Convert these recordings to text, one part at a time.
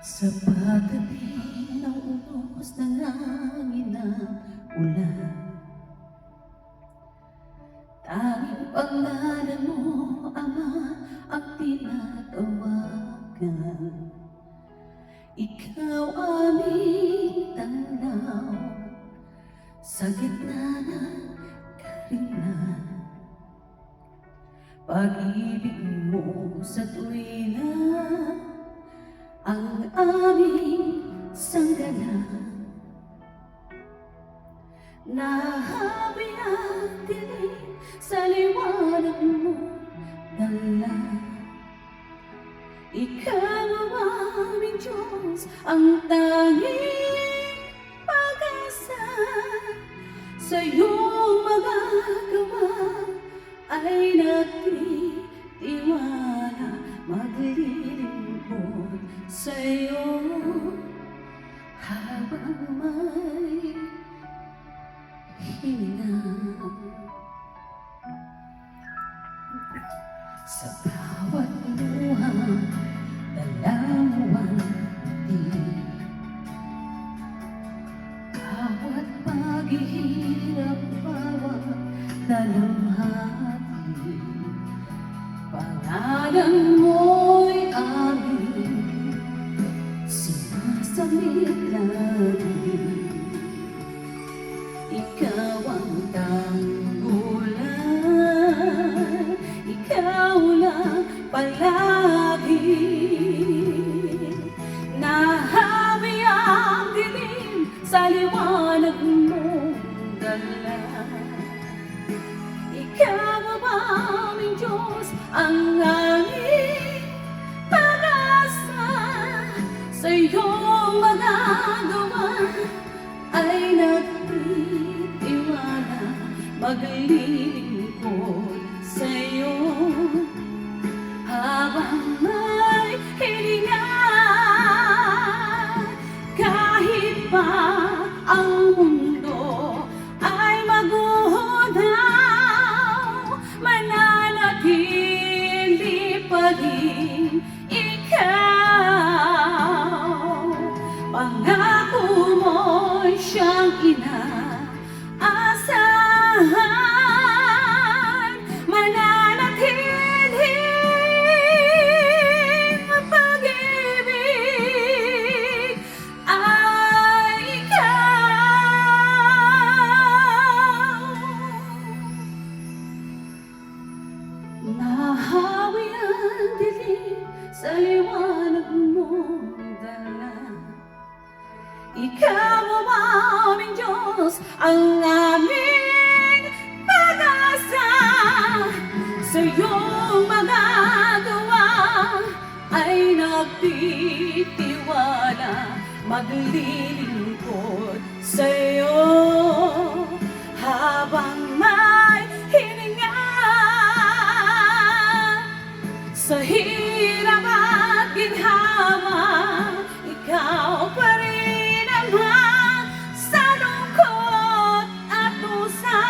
Sa paggabi ng unos ng hangin na ulan, tanging pangalan mo, Ama, ang tinatawagan. Ikaw aming tanaw sa gitna ng karinlan. Pag-ibig mo sa tuwina ang aming sanggalang. Nahabi ang dilim sa liwanag mo dala. Ikaw ang aming Diyos, ang tanging pag-asa. Sa iyong magagawa ay nagtitiwala, maglilingkod sa iyo habang may hininga. Sa bawat luha, dala mo ang ngiti. Bawat paghihirap, bawat dalamhati, pangalan mo'y aming sinasamit lagi. Ikaw ang tanggulan, ikaw lang palagi. Nahabi ang dilim sa liwanag mong dala. Ikaw ang aming Diyos, ang aming pag-asa. Sa iyong magagawa ay nagtitiwala, maglilingkod sa iyo habang may hininga. Kahit pa ang mundo ay maguhodaw, mananatili pa rin ikaw. Pangako mo'y siyang inaasahan, mananatiling pag-ibig ay ikaw. Nahawi ang dilim sa liwanag mong dala. Ikaw ang aming Diyos, ang aming pag-asa. Sa iyong magagawa ay nagtitiwala, maglilingkod sa iyo habang may hininga. Sa hirap at ginhawa, ikaw pa rin ang sa lungkot at dusa.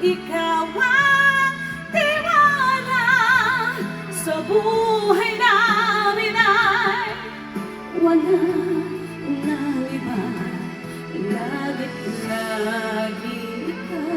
Ikaw ang tiwala sa buhay namin ay wala nang iba, lagit lagi ikaw.